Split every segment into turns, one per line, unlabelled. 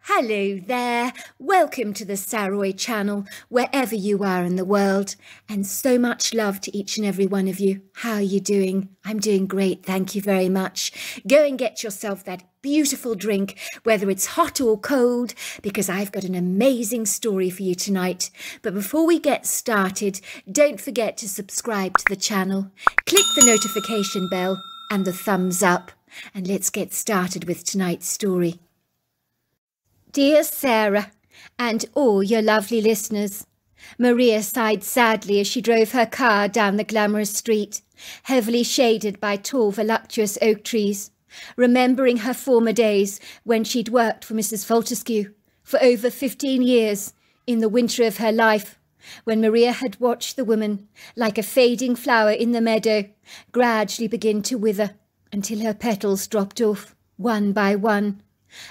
Hello there, welcome to the Saroy channel, wherever you are in the world, and so much love to each and every one of you. How are you doing? I'm doing great, thank you very much. Go and get yourself that beautiful drink, whether it's hot or cold, because I've got an amazing story for you tonight. But before we get started, don't forget to subscribe to the channel, click the notification bell and the thumbs up, and let's get started with tonight's story. Dear Sarah, and all your lovely listeners, Maria sighed sadly as she drove her car down the glamorous street, heavily shaded by tall, voluptuous oak trees, remembering her former days when she'd worked for Mrs. Fortescue for over 15 years in the winter of her life, when Maria had watched the woman, like a fading flower in the meadow, gradually begin to wither until her petals dropped off, one by one.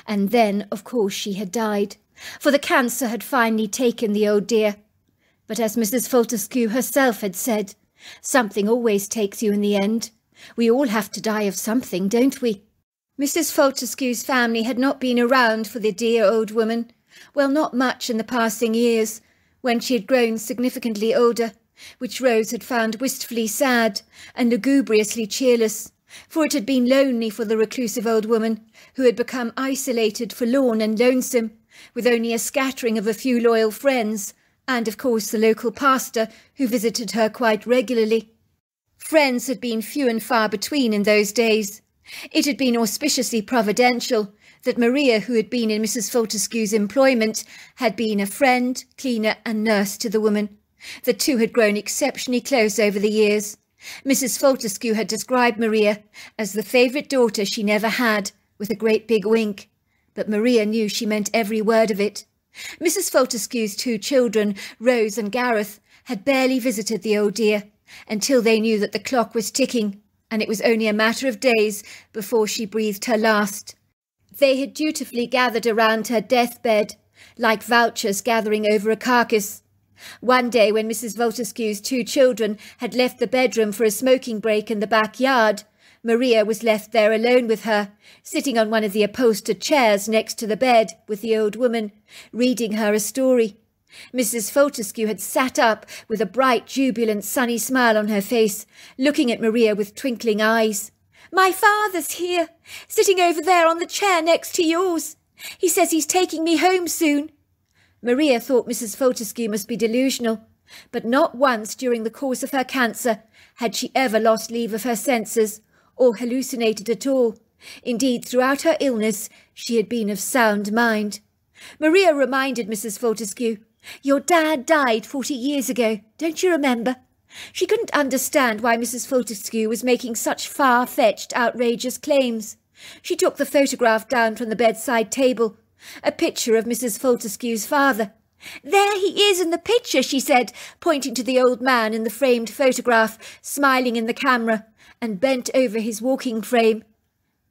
And then, of course, she had died, for the cancer had finally taken the old dear. But as Mrs. Fortescue herself had said, something always takes you in the end. We all have to die of something, don't we? Mrs. Fortescue's family had not been around for the dear old woman, well, not much in the passing years, when she had grown significantly older, which Rose had found wistfully sad and lugubriously cheerless. For it had been lonely for the reclusive old woman, who had become isolated, forlorn and lonesome, with only a scattering of a few loyal friends, and of course the local pastor, who visited her quite regularly. Friends had been few and far between in those days. It had been auspiciously providential that Maria, who had been in Mrs. Fortescue's employment, had been a friend, cleaner and nurse to the woman. The two had grown exceptionally close over the years. Mrs. Fortescue had described Maria as the favourite daughter she never had, with a great big wink, but Maria knew she meant every word of it. Mrs. Fortescue's two children, Rose and Gareth, had barely visited the old dear, until they knew that the clock was ticking, and it was only a matter of days before she breathed her last. They had dutifully gathered around her deathbed, like vultures gathering over a carcass. One day when Mrs. Fortescue's two children had left the bedroom for a smoking break in the backyard, Maria was left there alone with her, sitting on one of the upholstered chairs next to the bed with the old woman, reading her a story. Mrs. Fortescue had sat up with a bright, jubilant, sunny smile on her face, looking at Maria with twinkling eyes. "My father's here, sitting over there on the chair next to yours. He says he's taking me home soon." Maria thought Mrs. Fortescue must be delusional, but not once during the course of her cancer had she ever lost leave of her senses, or hallucinated at all. Indeed, throughout her illness, she had been of sound mind. Maria reminded Mrs. Fortescue, "Your dad died 40 years ago, don't you remember?" She couldn't understand why Mrs. Fortescue was making such far-fetched, outrageous claims. She took the photograph down from the bedside table, a picture of Mrs. Fortescue's father. "There he is in the picture," she said, pointing to the old man in the framed photograph, smiling in the camera, and bent over his walking frame.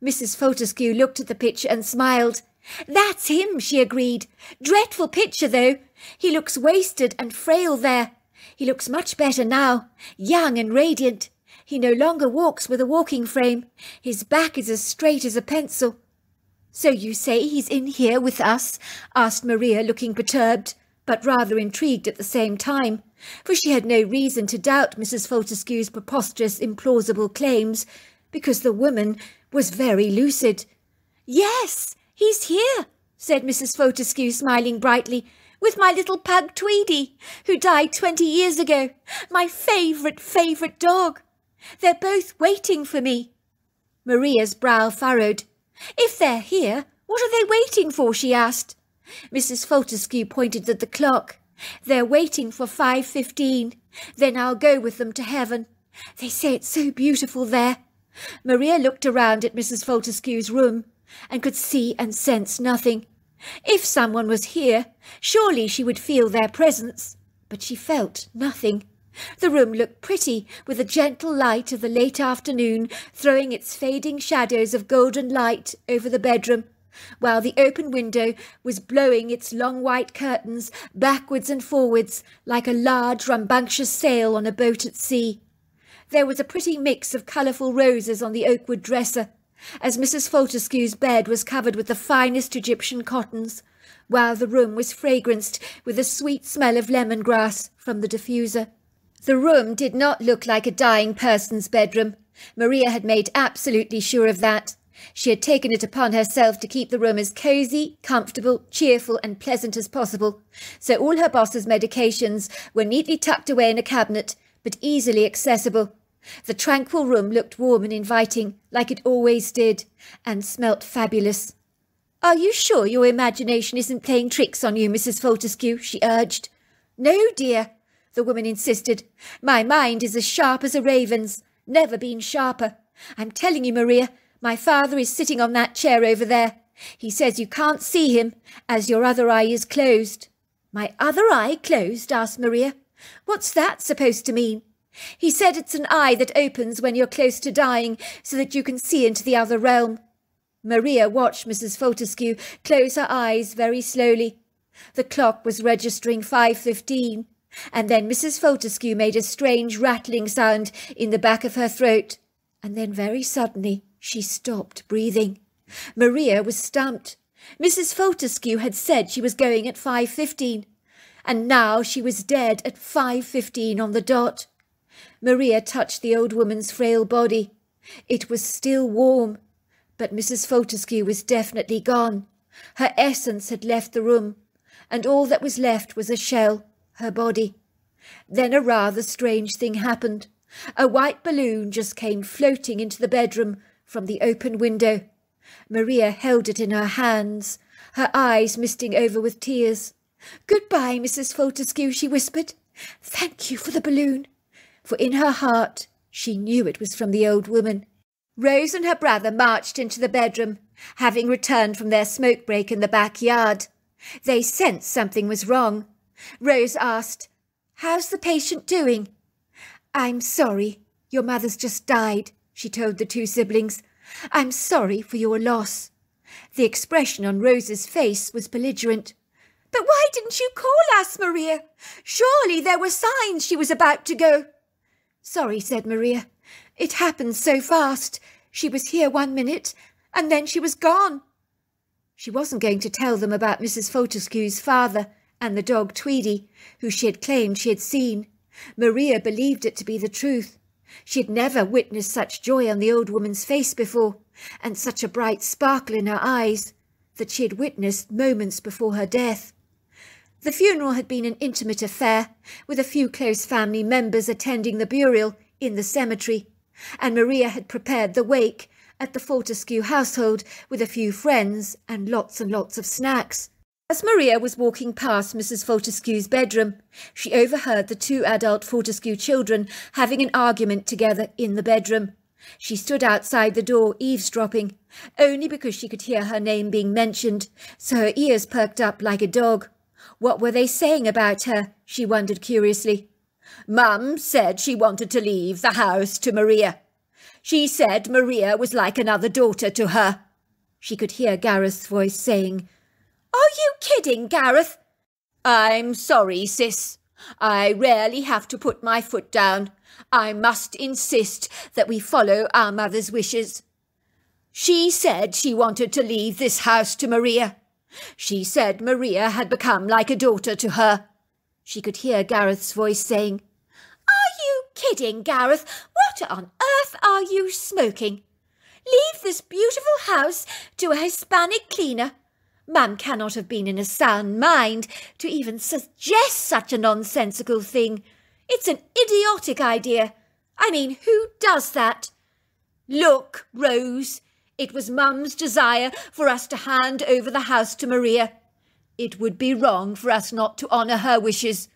Mrs. Fortescue looked at the picture and smiled. "That's him," she agreed. "Dreadful picture, though. He looks wasted and frail there. He looks much better now, young and radiant. He no longer walks with a walking frame. His back is as straight as a pencil." "So you say he's in here with us?" asked Maria, looking perturbed, but rather intrigued at the same time, for she had no reason to doubt Mrs. Fortescue's preposterous, implausible claims, because the woman was very lucid. "Yes, he's here," said Mrs. Fortescue, smiling brightly, "with my little pug Tweedy, who died 20 years ago, my favourite dog. They're both waiting for me." Maria's brow furrowed. "If they're here, what are they waiting for?" she asked. Mrs. Fortescue pointed at the clock. "They're waiting for 5:15. Then I'll go with them to heaven. They say it's so beautiful there." Maria looked around at Mrs. Fortescue's room and could see and sense nothing. If someone was here, surely she would feel their presence, but she felt nothing. The room looked pretty, with the gentle light of the late afternoon throwing its fading shadows of golden light over the bedroom, while the open window was blowing its long white curtains backwards and forwards like a large rambunctious sail on a boat at sea. There was a pretty mix of colourful roses on the oakwood dresser, as Mrs. Fortescue's bed was covered with the finest Egyptian cottons, while the room was fragranced with the sweet smell of lemongrass from the diffuser. The room did not look like a dying person's bedroom. Maria had made absolutely sure of that. She had taken it upon herself to keep the room as cosy, comfortable, cheerful and pleasant as possible, so all her boss's medications were neatly tucked away in a cabinet, but easily accessible. The tranquil room looked warm and inviting, like it always did, and smelt fabulous. "Are you sure your imagination isn't playing tricks on you, Mrs. Fortescue?" she urged. "No, dear," the woman insisted. "My mind is as sharp as a raven's, never been sharper. I'm telling you, Maria, my father is sitting on that chair over there. He says you can't see him, as your other eye is closed." "My other eye closed?" asked Maria. "What's that supposed to mean?" "He said it's an eye that opens when you're close to dying, so that you can see into the other realm." Maria watched Mrs. Fortescue close her eyes very slowly. The clock was registering 5:15, and then Mrs. Fortescue made a strange rattling sound in the back of her throat, and then very suddenly she stopped breathing. Maria was stumped. Mrs. Fortescue had said she was going at 5:15, and now she was dead at 5:15 on the dot. Maria touched the old woman's frail body. It was still warm, but Mrs. Fortescue was definitely gone. Her essence had left the room, and all that was left was a shell, her body. Then a rather strange thing happened. A white balloon just came floating into the bedroom from the open window. Maria held it in her hands, her eyes misting over with tears. "Goodbye, Mrs. Fortescue," she whispered. "Thank you for the balloon." For in her heart she knew it was from the old woman. Rose and her brother marched into the bedroom, having returned from their smoke break in the backyard. They sensed something was wrong. Rose asked, "How's the patient doing?" "I'm sorry. Your mother's just died," she told the two siblings. "I'm sorry for your loss." The expression on Rose's face was belligerent. "But why didn't you call us, Maria? Surely there were signs she was about to go." "Sorry," said Maria. "It happened so fast. She was here 1 minute, and then she was gone." She wasn't going to tell them about Mrs. Fortescue's father and the dog Tweedy, who she had claimed she had seen. Maria believed it to be the truth. She had never witnessed such joy on the old woman's face before, and such a bright sparkle in her eyes, that she had witnessed moments before her death. The funeral had been an intimate affair, with a few close family members attending the burial in the cemetery, and Maria had prepared the wake at the Fortescue household with a few friends and lots of snacks. As Maria was walking past Mrs. Fortescue's bedroom, she overheard the two adult Fortescue children having an argument together in the bedroom. She stood outside the door eavesdropping, only because she could hear her name being mentioned, so her ears perked up like a dog. What were they saying about her? She wondered curiously. "Mum said she wanted to leave the house to Maria. She said Maria was like another daughter to her," she could hear Gareth's voice saying. "Are you kidding, Gareth?" "I'm sorry, sis. I rarely have to put my foot down. I must insist that we follow our mother's wishes. She said she wanted to leave this house to Maria. She said Maria had become like a daughter to her," she could hear Gareth's voice saying. "Are you kidding, Gareth? What on earth are you smoking? Leave this beautiful house to a Hispanic cleaner? Mum cannot have been in a sound mind to even suggest such a nonsensical thing. It's an idiotic idea. I mean, who does that? Look, Rose, it was Mum's desire for us to hand over the house to Maria. It would be wrong for us not to honour her wishes.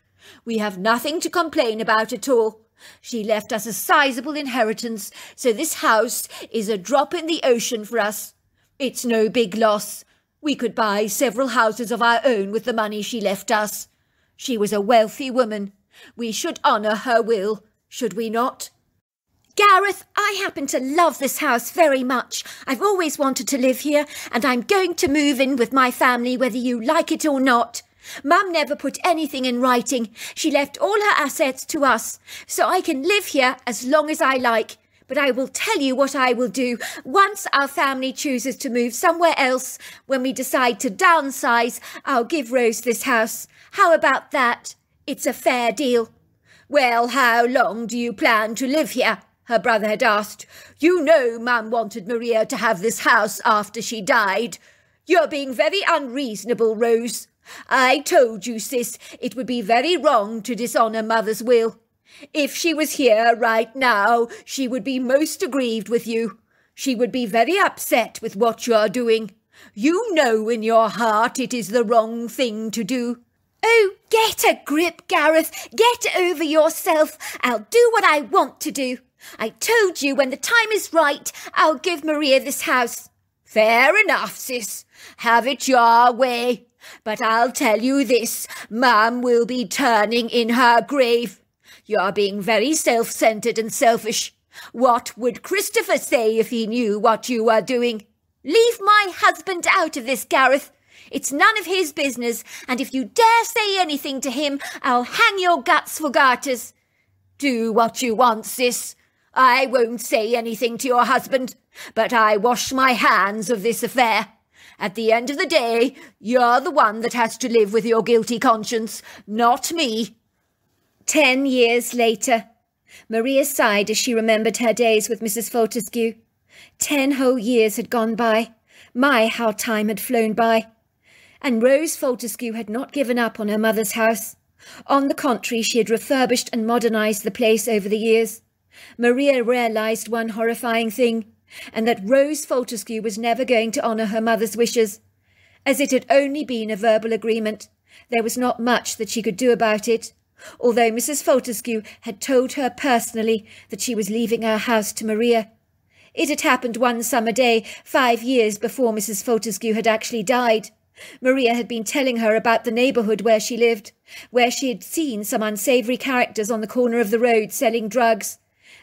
We have nothing to complain about at all. She left us a sizable inheritance, so this house is a drop in the ocean for us. It's no big loss. We could buy several houses of our own with the money she left us. She was a wealthy woman. We should honour her will, should we not?" "Gareth, I happen to love this house very much. I've always wanted to live here, and I'm going to move in with my family whether you like it or not. Mum never put anything in writing. She left all her assets to us, so I can live here as long as I like. But I will tell you what I will do. Once our family chooses to move somewhere else, when we decide to downsize, I'll give Rose this house. How about that? It's a fair deal." "Well, how long do you plan to live here?" her brother had asked. "You know Mum wanted Maria to have this house after she died." "You're being very unreasonable, Rose. I told you, sis, it would be very wrong to dishonour Mother's will. If she was here right now, she would be most aggrieved with you. She would be very upset with what you're doing. You know in your heart it is the wrong thing to do." "Oh, get a grip, Gareth. Get over yourself. I'll do what I want to do. I told you when the time is right, I'll give Maria this house." "Fair enough, sis. Have it your way. But I'll tell you this, Mum will be turning in her grave. You're being very self-centred and selfish. What would Christopher say if he knew what you were doing?" "Leave my husband out of this, Gareth. It's none of his business, and if you dare say anything to him, I'll hang your guts for garters." "Do what you want, sis. I won't say anything to your husband, but I wash my hands of this affair. At the end of the day, you're the one that has to live with your guilty conscience, not me." 10 years later. Maria sighed as she remembered her days with Mrs. Fortescue. 10 whole years had gone by. My, how time had flown by. And Rose Fortescue had not given up on her mother's house. On the contrary, she had refurbished and modernised the place over the years. Maria realised one horrifying thing, and that Rose Fortescue was never going to honour her mother's wishes. As it had only been a verbal agreement, there was not much that she could do about it, although Mrs. Fortescue had told her personally that she was leaving her house to Maria. It had happened one summer day, 5 years before Mrs. Fortescue had actually died. Maria had been telling her about the neighbourhood where she lived, where she had seen some unsavoury characters on the corner of the road selling drugs.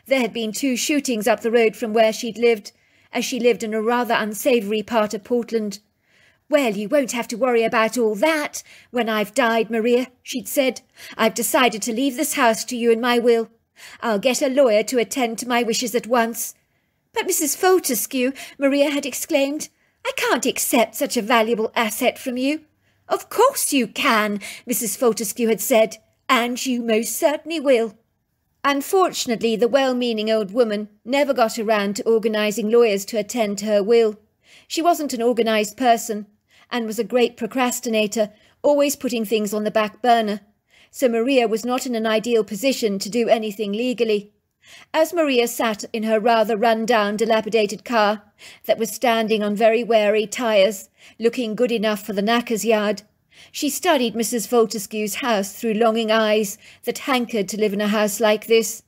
There had been 2 shootings up the road from where she'd lived, as she lived in a rather unsavoury part of Portland. "Well, you won't have to worry about all that when I've died, Maria," she'd said. "I've decided to leave this house to you in my will. I'll get a lawyer to attend to my wishes at once." "But Mrs. Fortescue," Maria had exclaimed, "I can't accept such a valuable asset from you." "Of course you can," Mrs. Fortescue had said, "and you most certainly will." Unfortunately, the well-meaning old woman never got around to organising lawyers to attend to her will. She wasn't an organised person, and was a great procrastinator, always putting things on the back burner. So Maria was not in an ideal position to do anything legally. As Maria sat in her rather run-down, dilapidated car, that was standing on very weary tyres, looking good enough for the knacker's yard, she studied Mrs. Fortescue's house through longing eyes that hankered to live in a house like this.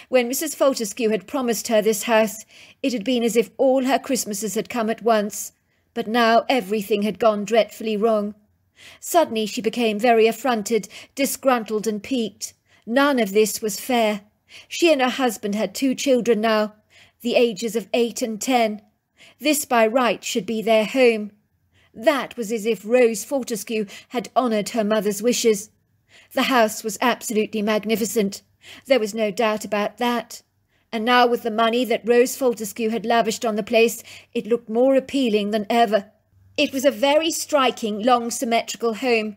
When Mrs. Fortescue had promised her this house, it had been as if all her Christmases had come at once, but now everything had gone dreadfully wrong. Suddenly she became very affronted, disgruntled and piqued. None of this was fair. She and her husband had 2 children now, the ages of 8 and 10. This by right should be their home. That was as if Rose Fortescue had honoured her mother's wishes. The house was absolutely magnificent. There was no doubt about that. And now with the money that Rose Fortescue had lavished on the place, it looked more appealing than ever. It was a very striking, long, symmetrical home,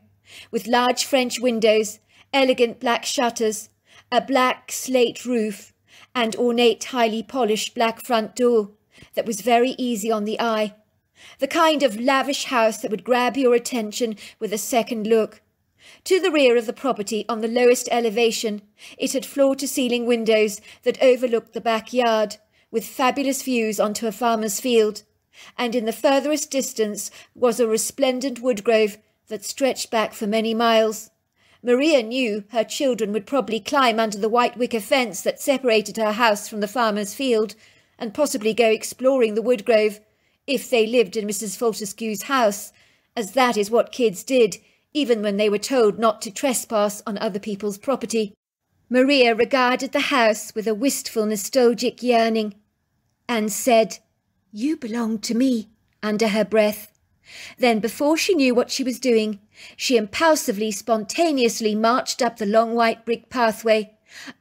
with large French windows, elegant black shutters, a black slate roof, and ornate, highly polished black front door that was very easy on the eye. The kind of lavish house that would grab your attention with a second look. To the rear of the property, on the lowest elevation, it had floor-to-ceiling windows that overlooked the backyard, with fabulous views onto a farmer's field, and in the furthest distance was a resplendent woodgrove that stretched back for many miles. Maria knew her children would probably climb under the white wicker fence that separated her house from the farmer's field, and possibly go exploring the woodgrove, if they lived in Mrs. Fortescue's house, as that is what kids did, even when they were told not to trespass on other people's property. Maria regarded the house with a wistful, nostalgic yearning, and said, "You belong to me," under her breath. Then, before she knew what she was doing, she impulsively, spontaneously marched up the long white brick pathway,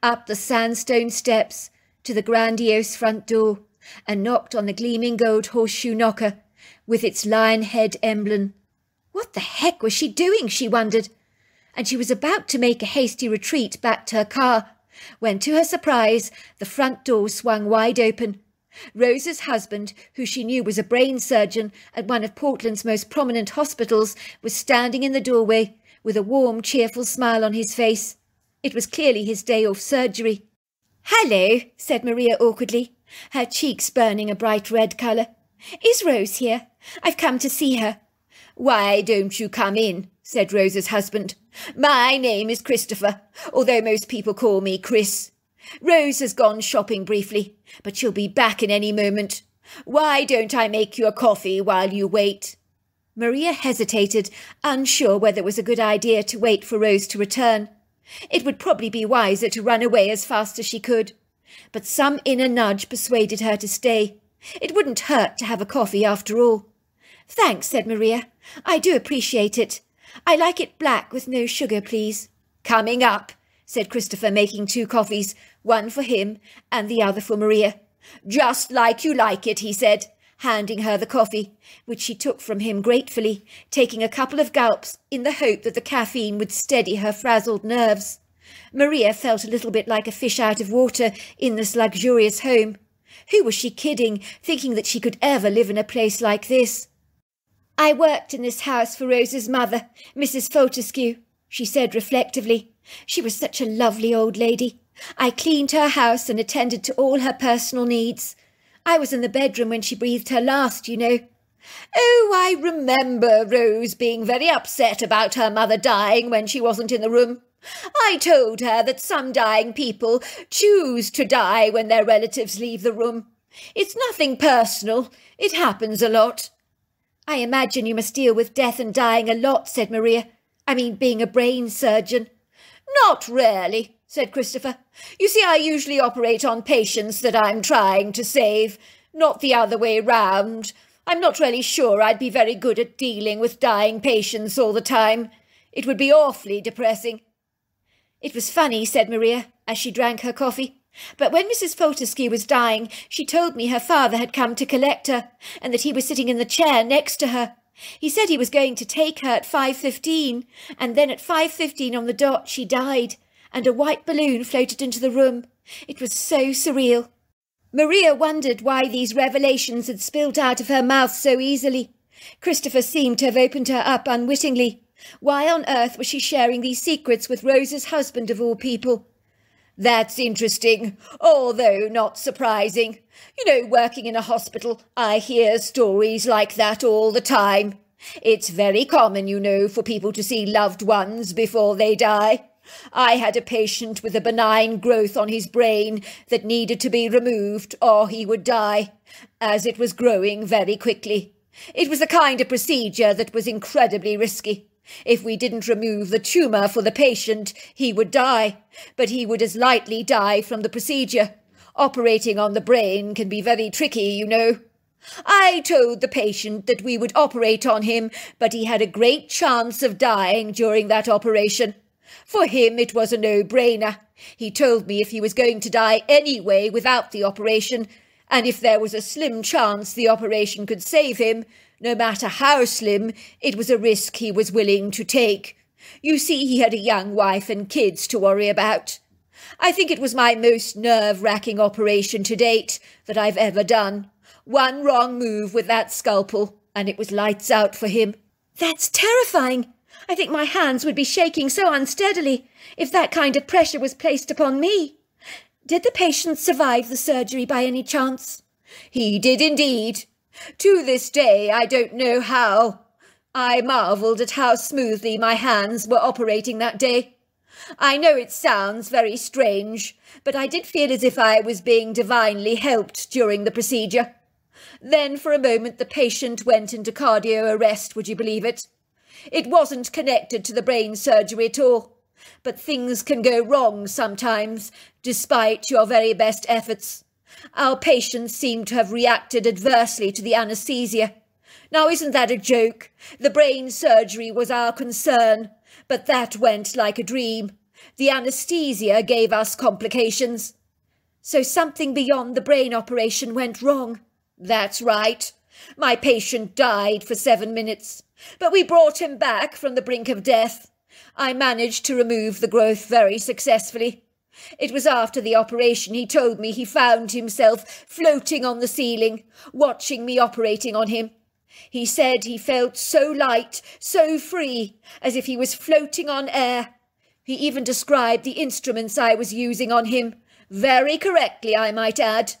up the sandstone steps, to the grandiose front door and knocked on the gleaming gold horseshoe knocker with its lion head emblem. What the heck was she doing, she wondered, and she was about to make a hasty retreat back to her car when, to her surprise, the front door swung wide open. Rose's husband, who she knew was a brain surgeon at one of Portland's most prominent hospitals, was standing in the doorway with a warm, cheerful smile on his face. It was clearly his day off surgery. "Hello," said Maria awkwardly, her cheeks burning a bright red colour. "Is Rose here? I've come to see her." "Why don't you come in?" said Rose's husband. "My name is Christopher, although most people call me Chris. Rose has gone shopping briefly, but she'll be back in any moment. Why don't I make you a coffee while you wait?" Maria hesitated, unsure whether it was a good idea to wait for Rose to return. It would probably be wiser to run away as fast as she could. But some inner nudge persuaded her to stay. It wouldn't hurt to have a coffee after all. "Thanks," said Maria. "I do appreciate it. I like it black with no sugar, please." "Coming up," said Christopher, making 2 coffees, one for him and the other for Maria. "Just like you like it," he said, handing her the coffee, which she took from him gratefully, taking a couple of gulps in the hope that the caffeine would steady her frazzled nerves. Maria felt a little bit like a fish out of water in this luxurious home. Who was she kidding, thinking that she could ever live in a place like this? "I worked in this house for Rose's mother, Mrs. Fortescue," she said reflectively. "She was such a lovely old lady. I cleaned her house and attended to all her personal needs. I was in the bedroom when she breathed her last, you know." "Oh, I remember Rose being very upset about her mother dying when she wasn't in the room. I told her that some dying people choose to die when their relatives leave the room. It's nothing personal. It happens a lot." "I imagine you must deal with death and dying a lot," said Maria. "I mean, being a brain surgeon." "Not really," said Christopher. "You see, I usually operate on patients that I'm trying to save, not the other way round. I'm not really sure I'd be very good at dealing with dying patients all the time. It would be awfully depressing." "It was funny," said Maria, as she drank her coffee. "But when Mrs. Fortescue was dying, she told me her father had come to collect her, and that he was sitting in the chair next to her. He said he was going to take her at 5:15, and then at 5:15 on the dot she died, and a white balloon floated into the room. It was so surreal." Maria wondered why these revelations had spilled out of her mouth so easily. Christopher seemed to have opened her up unwittingly. Why on earth was she sharing these secrets with Rose's husband of all people? "That's interesting, although not surprising. You know, working in a hospital, I hear stories like that all the time. It's very common, you know, for people to see loved ones before they die. I had a patient with a benign growth on his brain that needed to be removed or he would die, as it was growing very quickly. It was a kind of procedure that was incredibly risky. If we didn't remove the tumour for the patient, he would die, but he would as likely die from the procedure. Operating on the brain can be very tricky, you know. I told the patient that we would operate on him, but he had a great chance of dying during that operation. For him it was a no-brainer. He told me if he was going to die anyway without the operation, and if there was a slim chance the operation could save him, no matter how slim, it was a risk he was willing to take. You see, he had a young wife and kids to worry about. I think it was my most nerve-wracking operation to date that I've ever done. One wrong move with that scalpel, and it was lights out for him." "That's terrifying. I think my hands would be shaking so unsteadily if that kind of pressure was placed upon me. Did the patient survive the surgery by any chance?" "He did indeed. To this day I don't know how. I marvelled at how smoothly my hands were operating that day. I know it sounds very strange, but I did feel as if I was being divinely helped during the procedure. Then for a moment the patient went into cardio arrest, would you believe it? It wasn't connected to the brain surgery at all, but things can go wrong sometimes, despite your very best efforts. Our patient seemed to have reacted adversely to the anaesthesia. Now, isn't that a joke? The brain surgery was our concern, but that went like a dream. The anaesthesia gave us complications." So something beyond the brain operation went wrong.
That's right. My patient died for 7 minutes, but we brought him back from the brink of death. I managed to remove the growth very successfully. It was after the operation he told me he found himself floating on the ceiling, watching me operating on him. He said he felt so light, so free, as if he was floating on air. He even described the instruments I was using on him, very correctly, I might add.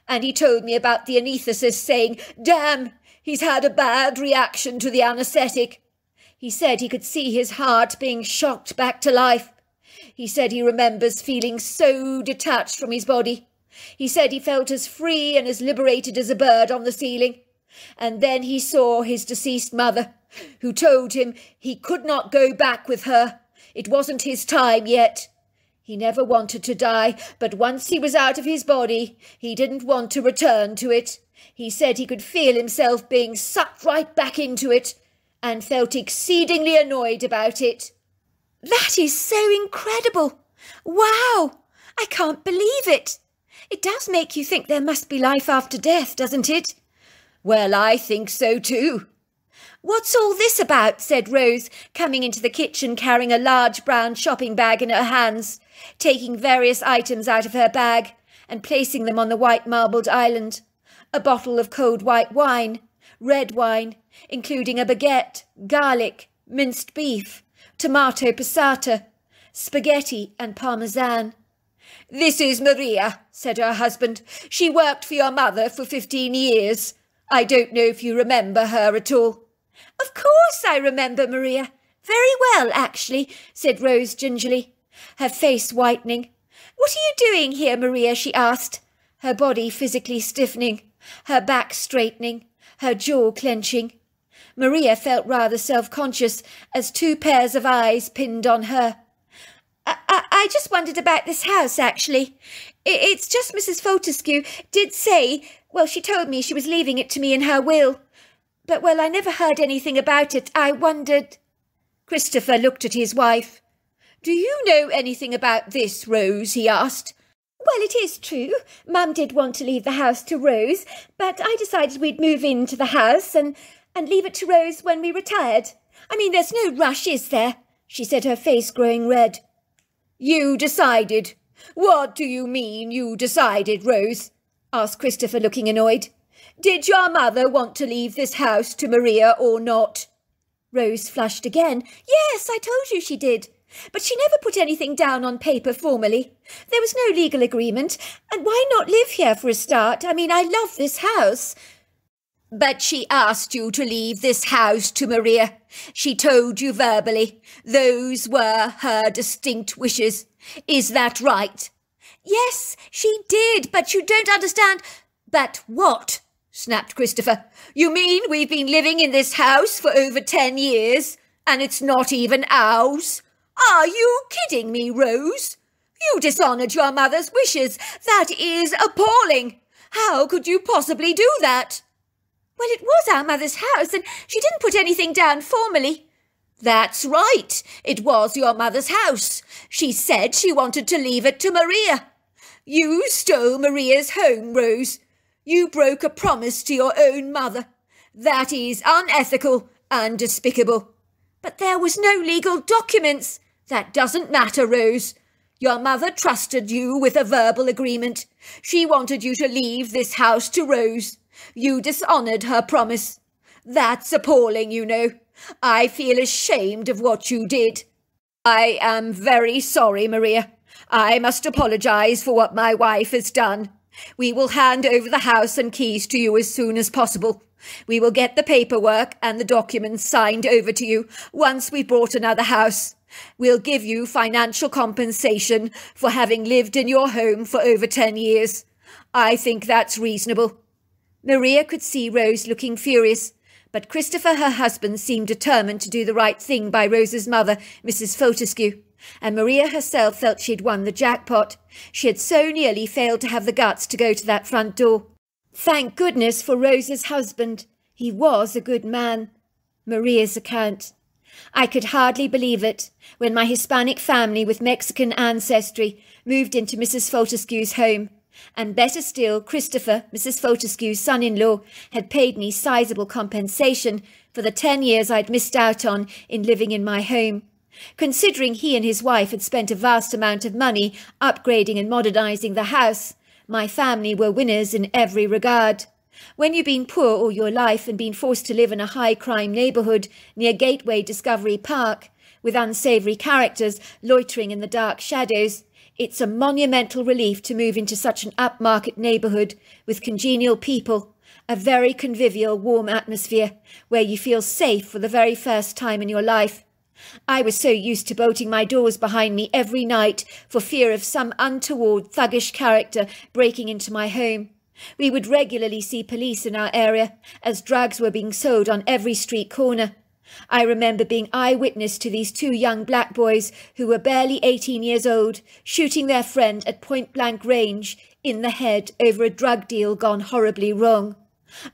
And he told me about the anaesthetist saying, "Damn, he's had a bad reaction to the anaesthetic." He said he could see his heart being shocked back to life. He said he remembers feeling so detached from his body. He said he felt as free and as liberated as a bird on the ceiling. And then he saw his deceased mother, who told him he could not go back with her. It wasn't his time yet. He never wanted to die, but once he was out of his body, he didn't want to return to it. He said he could feel himself being sucked right back into it, and felt exceedingly annoyed about it.
That is so incredible! Wow! I can't believe it! It does make you think there must be life after death, doesn't it?
Well, I think so too.
What's all this about? Said Rose, coming into the kitchen carrying a large brown shopping bag in her hands, taking various items out of her bag and placing them on the white marbled island. A bottle of cold white wine, red wine, including a baguette, garlic, minced beef, tomato passata, spaghetti and parmesan.
"This is Maria," said her husband. "She worked for your mother for 15 years. I don't know if you remember her at all."
"Of course I remember Maria. Very well, actually," said Rose gingerly, her face whitening. "What are you doing here, Maria?" she asked, her body physically stiffening, her back straightening, her jaw clenching. Maria felt rather self-conscious as 2 pairs of eyes pinned on her. I just wondered about this house, actually. It's just Mrs. Fortescue did say, well, she told me she was leaving it to me in her will. But, well, I never heard anything about it. I wondered."
Christopher looked at his wife. "Do you know anything about this, Rose?" he asked.
"Well, it is true. Mum did want to leave the house to Rose, but I decided we'd move into the house and leave it to Rose when we retired. I mean, there's no rush, is there?" she said, her face growing red.
"You decided? What do you mean, you decided, Rose?" asked Christopher, looking annoyed. "Did your mother want to leave this house to Maria or not?"
Rose flushed again. "Yes, I told you she did. But she never put anything down on paper formally. There was no legal agreement. And why not live here for a start? I mean, I love this house."
"But she asked you to leave this house to Maria. She told you verbally. Those were her distinct wishes. Is that right?"
"Yes, she did, but you don't understand."
"But what?" snapped Christopher. "You mean we've been living in this house for over 10 years, and it's not even ours? Are you kidding me, Rose? You dishonoured your mother's wishes. That is appalling. How could you possibly do that?"
"Well, it was our mother's house, and she didn't put anything down formally."
"That's right. It was your mother's house. She said she wanted to leave it to Maria. You stole Maria's home, Rose. You broke a promise to your own mother. That is unethical and despicable." "But there was no legal documents." "That doesn't matter, Rose. Your mother trusted you with a verbal agreement. She wanted you to leave this house to Rose. You dishonoured her promise. That's appalling, you know. I feel ashamed of what you did." "I am very sorry, Maria. I must apologise for what my wife has done. We will hand over the house and keys to you as soon as possible. We will get the paperwork and the documents signed over to you once we've bought another house. We'll give you financial compensation for having lived in your home for over 10 years. I think that's reasonable." Maria could see Rose looking furious, but Christopher, her husband, seemed determined to do the right thing by Rose's mother, Mrs. Fortescue, and Maria herself felt she'd won the jackpot. She had so nearly failed to have the guts to go to that front door. Thank goodness for Rose's husband. He was a good man. Maria's account. I could hardly believe it when my Hispanic family with Mexican ancestry moved into Mrs. Fortescue's home. And better still, Christopher, Mrs. Fortescue's son-in-law, had paid me sizable compensation for the 10 years I'd missed out on in living in my home. Considering he and his wife had spent a vast amount of money upgrading and modernising the house, my family were winners in every regard. When you've been poor all your life and been forced to live in a high-crime neighbourhood near Gateway Discovery Park, with unsavoury characters loitering in the dark shadows, it's a monumental relief to move into such an upmarket neighbourhood with congenial people, a very convivial, warm atmosphere where you feel safe for the very first time in your life. I was so used to bolting my doors behind me every night for fear of some untoward, thuggish character breaking into my home. We would regularly see police in our area, as drugs were being sold on every street corner. I remember being eyewitness to these 2 young black boys who were barely 18 years old, shooting their friend at point-blank range in the head over a drug deal gone horribly wrong.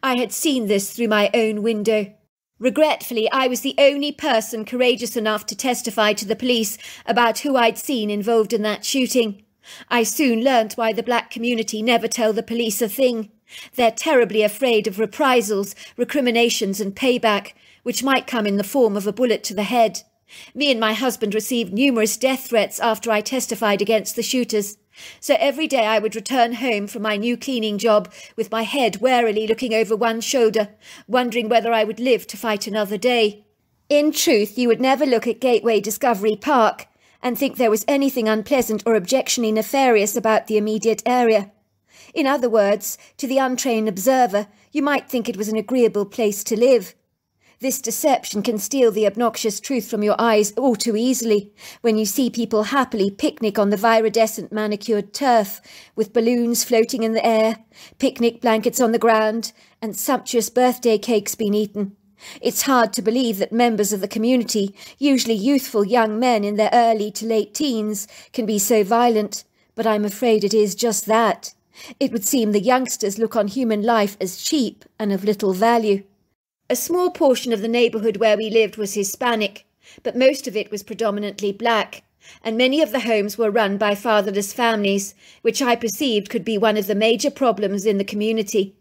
I had seen this through my own window. Regretfully, I was the only person courageous enough to testify to the police about who I'd seen involved in that shooting. I soon learnt why the black community never tell the police a thing. They're terribly afraid of reprisals, recriminations and payback, which might come in the form of a bullet to the head. Me and my husband received numerous death threats after I testified against the shooters. So every day I would return home from my new cleaning job with my head warily looking over one shoulder, wondering whether I would live to fight another day. In truth, you would never look at Gateway Discovery Park and think there was anything unpleasant or objectionably nefarious about the immediate area. In other words, to the untrained observer, you might think it was an agreeable place to live. This deception can steal the obnoxious truth from your eyes all too easily when you see people happily picnic on the viridescent manicured turf, with balloons floating in the air, picnic blankets on the ground, and sumptuous birthday cakes being eaten. It's hard to believe that members of the community, usually youthful young men in their early to late teens, can be so violent, but I'm afraid it is just that. It would seem the youngsters look on human life as cheap and of little value. A small portion of the neighbourhood where we lived was Hispanic, but most of it was predominantly black, and many of the homes were run by fatherless families, which I perceived could be one of the major problems in the community.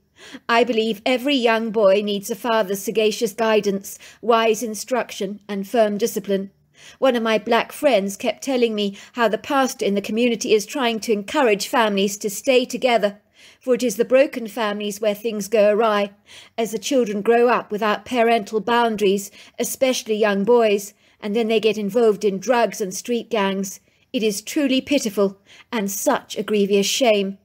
I believe every young boy needs a father's sagacious guidance, wise instruction, and firm discipline. One of my black friends kept telling me how the pastor in the community is trying to encourage families to stay together, for it is the broken families where things go awry, as the children grow up without parental boundaries, especially young boys, and then they get involved in drugs and street gangs. It is truly pitiful, and such a grievous shame.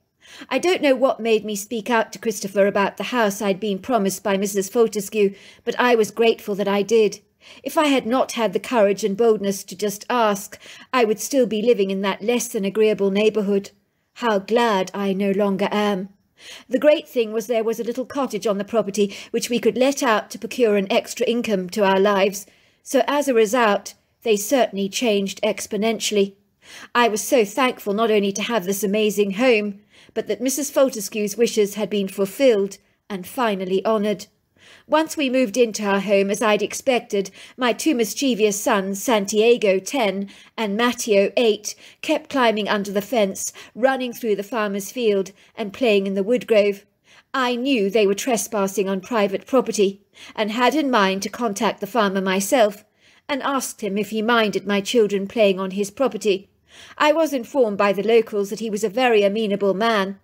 I don't know what made me speak out to Christopher about the house I'd been promised by Mrs. Fortescue, but I was grateful that I did. If I had not had the courage and boldness to just ask, I would still be living in that less than agreeable neighbourhood. How glad I no longer am. The great thing was there was a little cottage on the property which we could let out to procure an extra income to our lives, so as a result, they certainly changed exponentially. I was so thankful not only to have this amazing home, but that Mrs. Fortescue's wishes had been fulfilled and finally honoured. Once we moved into our home, as I'd expected, my 2 mischievous sons, Santiago, 10, and Matteo, 8, kept climbing under the fence, running through the farmer's field, and playing in the woodgrove. I knew they were trespassing on private property, and had in mind to contact the farmer myself, and asked him if he minded my children playing on his property. I was informed by the locals that he was a very amenable man.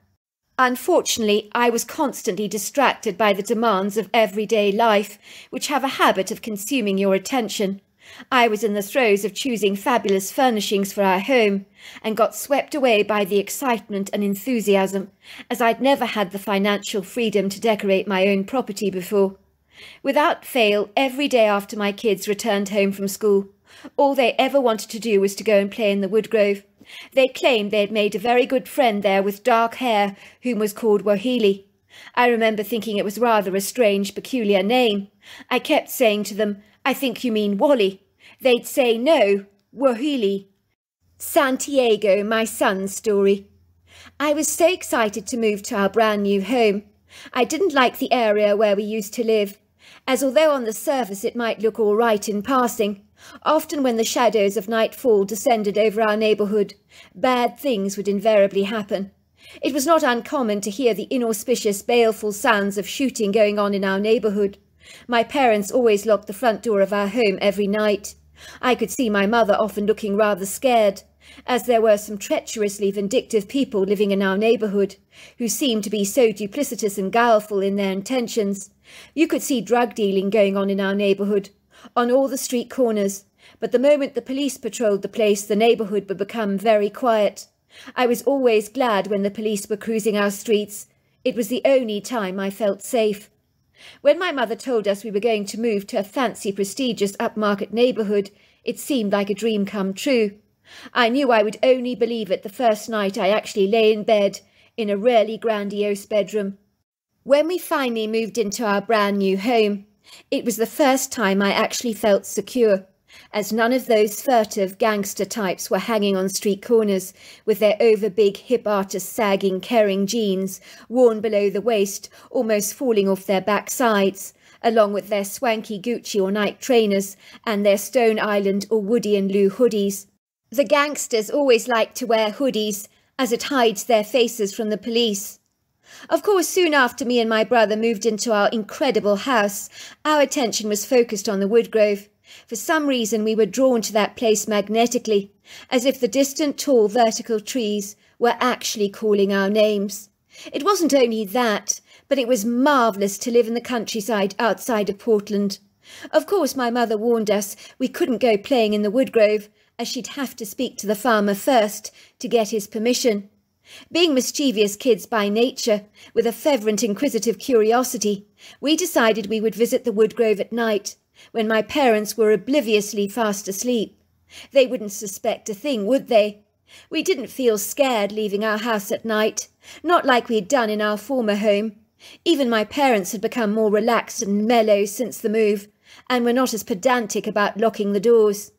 Unfortunately, I was constantly distracted by the demands of everyday life, which have a habit of consuming your attention. I was in the throes of choosing fabulous furnishings for our home, and got swept away by the excitement and enthusiasm, as I'd never had the financial freedom to decorate my own property before. Without fail, every day after my kids returned home from school, all they ever wanted to do was to go and play in the woodgrove. They claimed they had made a very good friend there with dark hair, whom was called Wahili. I remember thinking it was rather a strange, peculiar name. I kept saying to them, "I think you mean Wally." They'd say, "No, Wahili." Santiago, my son's story. I was so excited to move to our brand new home. I didn't like the area where we used to live, as although on the surface it might look all right in passing, often when the shadows of nightfall descended over our neighbourhood, bad things would invariably happen.
It was not uncommon to hear the inauspicious, baleful sounds of shooting going on in our neighbourhood. My parents always locked the front door of our home every night. I could see my mother often looking rather scared, as there were some treacherously vindictive people living in our neighbourhood, who seemed to be so duplicitous and guileful in their intentions. You could see drug dealing going on in our neighbourhood, on all the street corners, but the moment the police patrolled the place, the neighbourhood would become very quiet. I was always glad when the police were cruising our streets. It was the only time I felt safe. When my mother told us we were going to move to a fancy, prestigious, upmarket neighbourhood, it seemed like a dream come true. I knew I would only believe it the first night I actually lay in bed, in a really grandiose bedroom. When we finally moved into our brand new home, it was the first time I actually felt secure, as none of those furtive gangster types were hanging on street corners with their overbig hip artist sagging Kering jeans, worn below the waist, almost falling off their backsides, along with their swanky Gucci or Nike trainers and their Stone Island or Woody and Lou hoodies. The gangsters always like to wear hoodies, as it hides their faces from the police. Of course, soon after me and my brother moved into our incredible house, our attention was focused on the Woodgrove. For some reason we were drawn to that place magnetically, as if the distant tall vertical trees were actually calling our names. It wasn't only that, but it was marvellous to live in the countryside outside of Portland. Of course my mother warned us we couldn't go playing in the Woodgrove, as she'd have to speak to the farmer first to get his permission. Being mischievous kids by nature, with a fervent inquisitive curiosity, we decided we would visit the Woodgrove at night, when my parents were obliviously fast asleep. They wouldn't suspect a thing, would they? We didn't feel scared leaving our house at night, not like we had done in our former home. Even my parents had become more relaxed and mellow since the move, and were not as pedantic about locking the doors.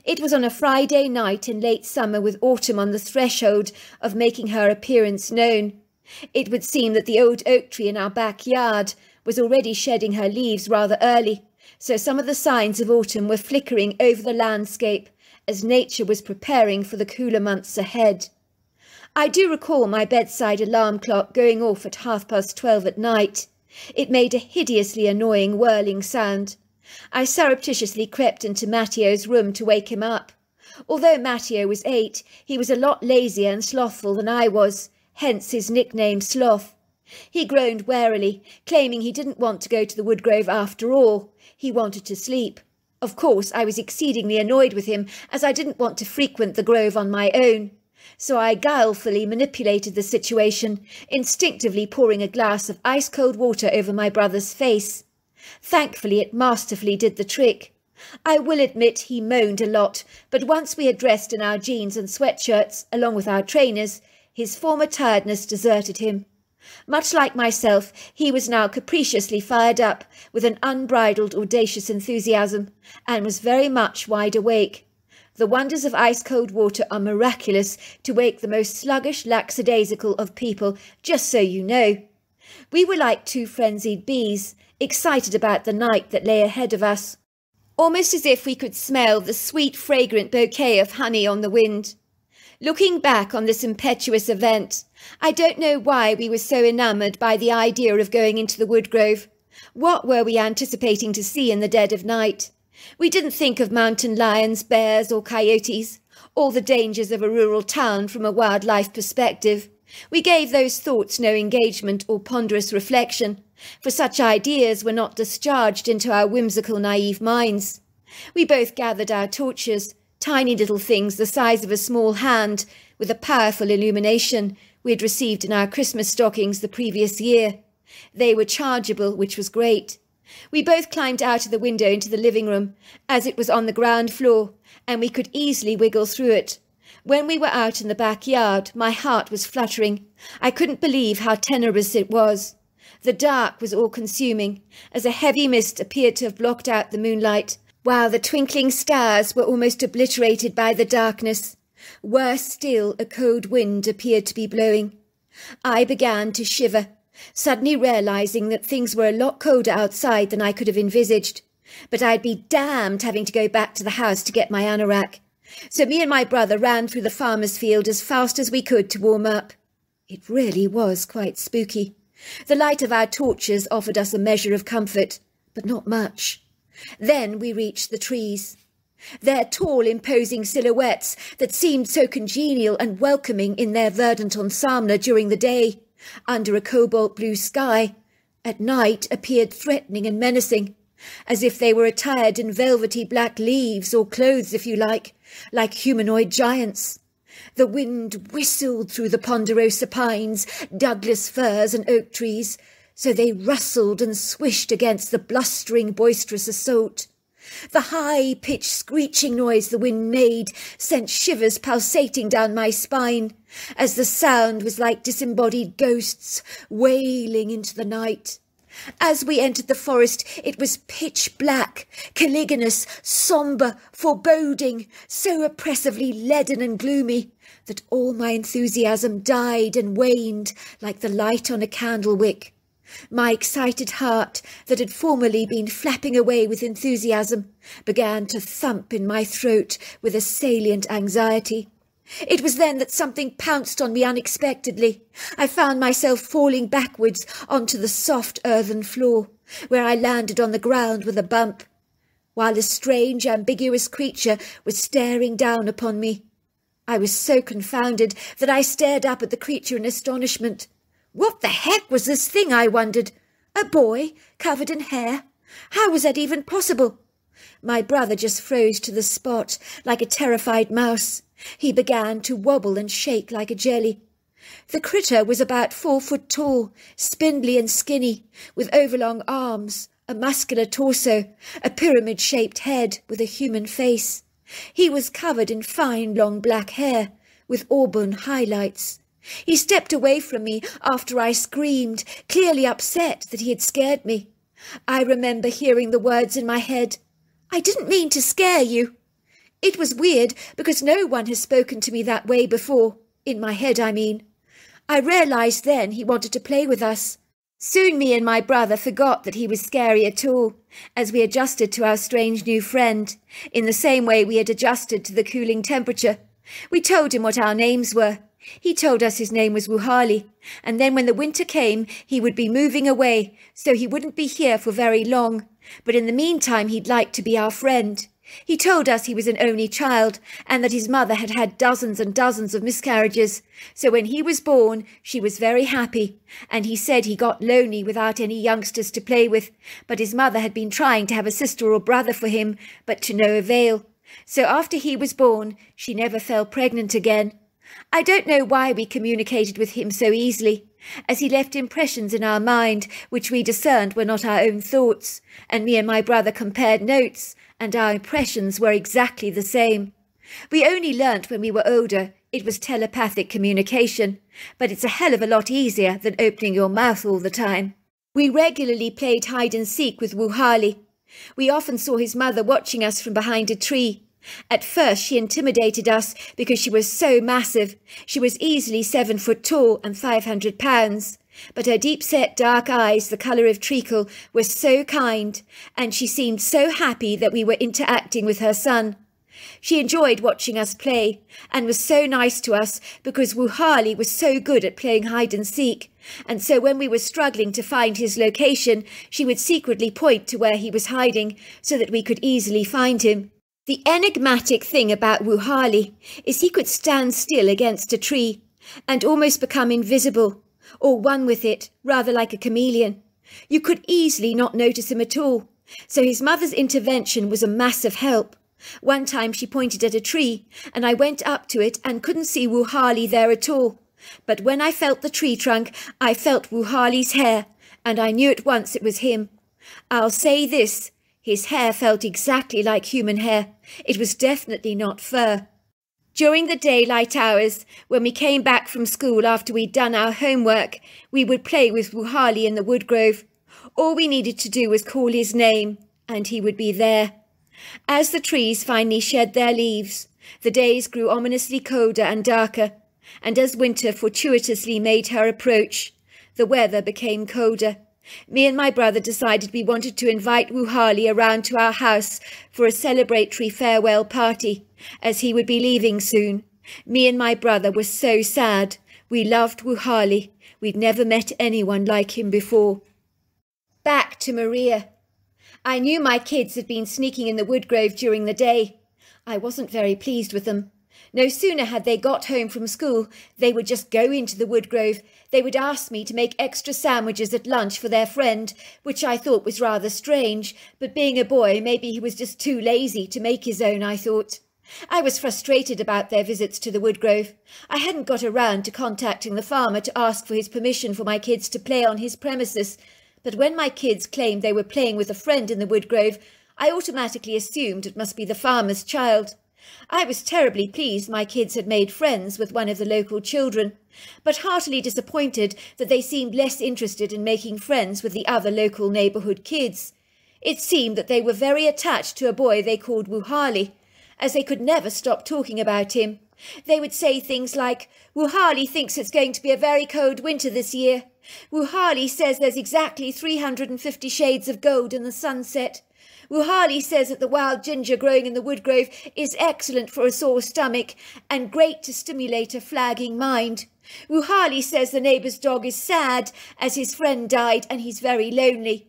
It was on a Friday night in late summer, with autumn on the threshold of making her appearance known. It would seem that the old oak tree in our backyard was already shedding her leaves rather early, so some of the signs of autumn were flickering over the landscape as nature was preparing for the cooler months ahead. I do recall my bedside alarm clock going off at 12:30 at night. It made a hideously annoying whirling sound. I surreptitiously crept into Matteo's room to wake him up. Although Matteo was 8, he was a lot lazier and slothful than I was, hence his nickname Sloth. He groaned warily, claiming he didn't want to go to the Woodgrove after all. He wanted to sleep. Of course, I was exceedingly annoyed with him, as I didn't want to frequent the grove on my own. So I guilefully manipulated the situation, instinctively pouring a glass of ice-cold water over my brother's face. Thankfully, it masterfully did the trick. I will admit he moaned a lot, but once we had dressed in our jeans and sweatshirts, along with our trainers, his former tiredness deserted him. Much like myself, he was now capriciously fired up with an unbridled, audacious enthusiasm, and was very much wide awake. The wonders of ice-cold water are miraculous to wake the most sluggish, lackadaisical of people, just so you know. We were like two frenzied bees, excited about the night that lay ahead of us, almost as if we could smell the sweet, fragrant bouquet of honey on the wind. Looking back on this impetuous event, I don't know why we were so enamoured by the idea of going into the Woodgrove. What were we anticipating to see in the dead of night? We didn't think of mountain lions, bears or coyotes, all the dangers of a rural town from a wildlife perspective. We gave those thoughts no engagement or ponderous reflection, for such ideas were not discharged into our whimsical, naive minds. We both gathered our torches, tiny little things the size of a small hand, with a powerful illumination we had received in our Christmas stockings the previous year. They were chargeable, which was great. We both climbed out of the window into the living room, as it was on the ground floor, and we could easily wiggle through it. When we were out in the backyard, my heart was fluttering. I couldn't believe how tenebrous it was. The dark was all-consuming, as a heavy mist appeared to have blocked out the moonlight, while the twinkling stars were almost obliterated by the darkness. Worse still, a cold wind appeared to be blowing. I began to shiver, suddenly realising that things were a lot colder outside than I could have envisaged. But I'd be damned having to go back to the house to get my anorak. So me and my brother ran through the farmer's field as fast as we could to warm up. It really was quite spooky. The light of our torches offered us a measure of comfort, but not much. Then we reached the trees. Their tall, imposing silhouettes that seemed so congenial and welcoming in their verdant ensemble during the day, under a cobalt blue sky, at night appeared threatening and menacing, as if they were attired in velvety black leaves or clothes, if you like humanoid giants. The wind whistled through the ponderosa pines, Douglas firs and oak trees, so they rustled and swished against the blustering, boisterous assault. The high-pitched screeching noise the wind made sent shivers pulsating down my spine, as the sound was like disembodied ghosts wailing into the night. As we entered the forest, it was pitch black, caliginous, sombre, foreboding, so oppressively leaden and gloomy that all my enthusiasm died and waned like the light on a candle wick. My excited heart, that had formerly been flapping away with enthusiasm, began to thump in my throat with a salient anxiety. It was then that something pounced on me unexpectedly. I found myself falling backwards onto the soft earthen floor, where I landed on the ground with a bump, while a strange, ambiguous creature was staring down upon me. I was so confounded that I stared up at the creature in astonishment. What the heck was this thing, I wondered? A boy, covered in hair? How was that even possible? My brother just froze to the spot, like a terrified mouse. He began to wobble and shake like a jelly. The critter was about 4 foot tall, spindly and skinny, with overlong arms, a muscular torso, a pyramid-shaped head with a human face. He was covered in fine long black hair, with auburn highlights. He stepped away from me after I screamed, clearly upset that he had scared me. I remember hearing the words in my head, "I didn't mean to scare you." It was weird because no one has spoken to me that way before, in my head I mean. I realised then he wanted to play with us. Soon me and my brother forgot that he was scary at all, as we adjusted to our strange new friend, in the same way we had adjusted to the cooling temperature. We told him what our names were. He told us his name was Wuhali, and then when the winter came he would be moving away, so he wouldn't be here for very long, but in the meantime he'd like to be our friend. He told us he was an only child, and that his mother had had dozens and dozens of miscarriages, so when he was born she was very happy, and he said he got lonely without any youngsters to play with, but his mother had been trying to have a sister or brother for him, but to no avail. So after he was born, she never fell pregnant again. I don't know why we communicated with him so easily, as he left impressions in our mind which we discerned were not our own thoughts, and me and my brother compared notes, and our impressions were exactly the same. We only learnt when we were older it was telepathic communication, but it's a hell of a lot easier than opening your mouth all the time. We regularly played hide-and-seek with Wuhali. We often saw his mother watching us from behind a tree. At first she intimidated us because she was so massive. She was easily 7 foot tall and 500 pounds. But her deep-set dark eyes, the colour of treacle, were so kind, and she seemed so happy that we were interacting with her son. She enjoyed watching us play, and was so nice to us because Wuhali was so good at playing hide-and-seek, and so when we were struggling to find his location, she would secretly point to where he was hiding so that we could easily find him. The enigmatic thing about Wuhali is he could stand still against a tree and almost become invisible, or one with it, rather like a chameleon. You could easily not notice him at all, so his mother's intervention was a massive help. One time she pointed at a tree, and I went up to it and couldn't see Wuhali there at all. But when I felt the tree trunk, I felt Wuhali's hair, and I knew at once it was him. I'll say this. His hair felt exactly like human hair. It was definitely not fur. During the daylight hours, when we came back from school after we'd done our homework, we would play with Wuhali in the woodgrove. All we needed to do was call his name, and he would be there. As the trees finally shed their leaves, the days grew ominously colder and darker, and as winter fortuitously made her approach, the weather became colder. Me and my brother decided we wanted to invite Wuhali around to our house for a celebratory farewell party, as he would be leaving soon. Me and my brother were so sad.
We loved Wuhali. We'd never met anyone like him before. Back to Maria. I knew my kids had been sneaking in the woodgrove during the day. I wasn't very pleased with them. No sooner had they got home from school, they would just go into the woodgrove. They would ask me to make extra sandwiches at lunch for their friend, which I thought was rather strange, but being a boy, maybe he was just too lazy to make his own, I thought. I was frustrated about their visits to the woodgrove. I hadn't got around to contacting the farmer to ask for his permission for my kids to play on his premises, but when my kids claimed they were playing with a friend in the woodgrove, I automatically assumed it must be the farmer's child. I was terribly pleased my kids had made friends with one of the local children, but heartily disappointed that they seemed less interested in making friends with the other local neighbourhood kids. It seemed that they were very attached to a boy they called Wuhali, as they could never stop talking about him. They would say things like, "Wuhali thinks it's going to be a very cold winter this year. Wuhali says there's exactly 350 shades of gold in the sunset. Wuhali says that the wild ginger growing in the woodgrove is excellent for a sore stomach and great to stimulate a flagging mind. Wuhali says the neighbour's dog is sad as his friend died and he's very lonely."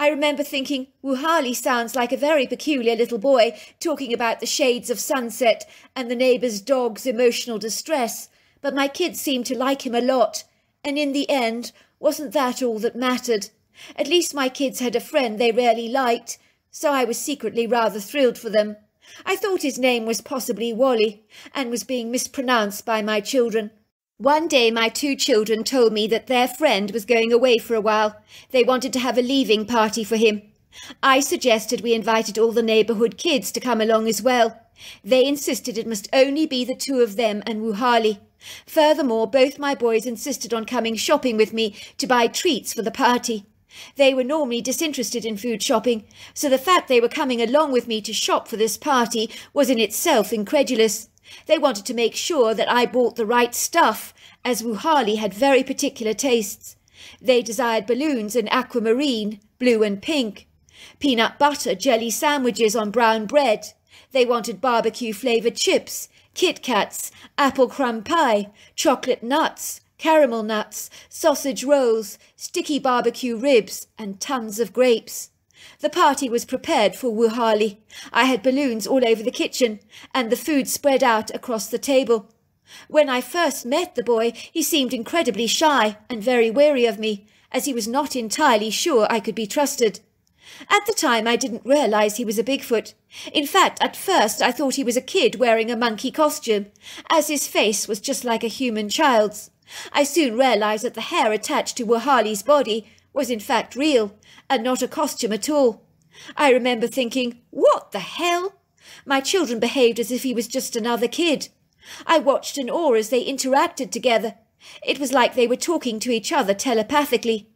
I remember thinking, Wuhali sounds like a very peculiar little boy talking about the shades of sunset and the neighbour's dog's emotional distress, but my kids seemed to like him a lot, and in the end, wasn't that all that mattered? At least my kids had a friend they really liked, so I was secretly rather thrilled for them. I thought his name was possibly Wally, and was being mispronounced by my children. One day my two children told me that their friend was going away for a while. They wanted to have a leaving party for him. I suggested we invited all the neighbourhood kids to come along as well. They insisted it must only be the two of them and Wuhali. Furthermore, both my boys insisted on coming shopping with me to buy treats for the party. They were normally disinterested in food shopping, so the fact they were coming along with me to shop for this party was in itself incredulous. They wanted to make sure that I bought the right stuff, as Wuhali had very particular tastes. They desired balloons in aquamarine, blue and pink, peanut butter jelly sandwiches on brown bread. They wanted barbecue-flavoured chips, Kit Kats, apple crumb pie, chocolate nuts, caramel nuts, sausage rolls, sticky barbecue ribs, and tons of grapes. The party was prepared for Wuhali. I had balloons all over the kitchen, and the food spread out across the table. When I first met the boy, he seemed incredibly shy and very wary of me, as he was not entirely sure I could be trusted. At the time, I didn't realise he was a Bigfoot. In fact, at first I thought he was a kid wearing a monkey costume, as his face was just like a human child's. I soon realised that the hair attached to Wuhali's body was in fact real, and not a costume at all. I remember thinking, what the hell? My children behaved as if he was just another kid. I watched in awe as they interacted together. It was like they were talking to each other telepathically.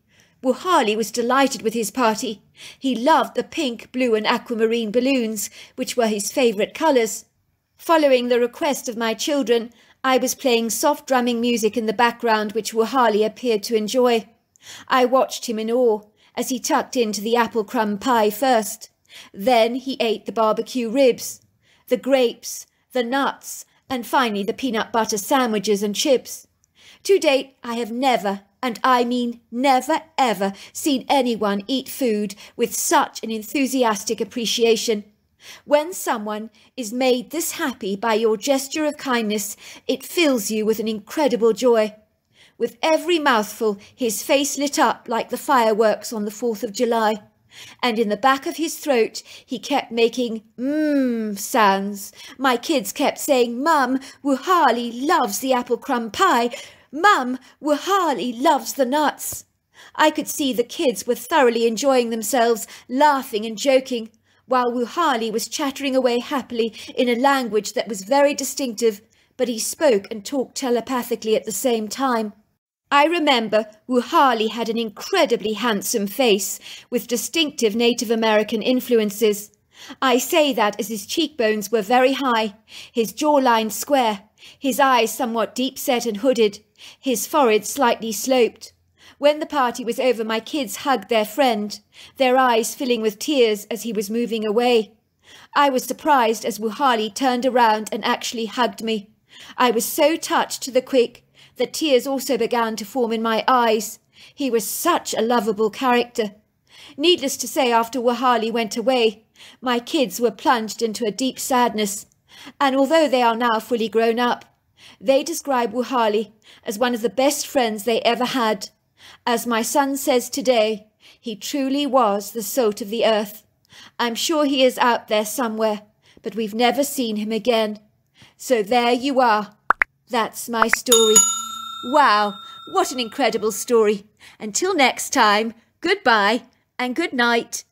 Wuhali was delighted with his party. He loved the pink, blue and aquamarine balloons, which were his favourite colours. Following the request of my children, I was playing soft drumming music in the background which Wuhali appeared to enjoy. I watched him in awe as he tucked into the apple crumb pie first. Then he ate the barbecue ribs, the grapes, the nuts, and finally the peanut butter sandwiches and chips. To date, I have never, and I mean never ever, seen anyone eat food with such an enthusiastic appreciation. When someone is made this happy by your gesture of kindness, it fills you with an incredible joy. With every mouthful, his face lit up like the fireworks on the 4th of July. And in the back of his throat, he kept making sounds. My kids kept saying, "Mum, Wuhali loves the apple crumb pie. Mum, Wuhali loves the nuts." I could see the kids were thoroughly enjoying themselves, laughing and joking, while Wuhali was chattering away happily in a language that was very distinctive, but he spoke and talked telepathically at the same time. I remember Wuhali had an incredibly handsome face with distinctive Native American influences. I say that as his cheekbones were very high, his jawline square, his eyes somewhat deep-set and hooded, his forehead slightly sloped. When the party was over, my kids hugged their friend, their eyes filling with tears as he was moving away. I was surprised as Wuhali turned around and actually hugged me. I was so touched to the quick The tears also began to form in my eyes. He was such a lovable character. Needless to say, after Wahali went away, my kids were plunged into a deep sadness, and although they are now fully grown up, they describe Wahali as one of the best friends they ever had. As my son says today, he truly was the salt of the earth. I'm sure he is out there somewhere, but we've never seen him again. So there you are. That's my story. Wow, what an incredible story. Until next time, goodbye and good night.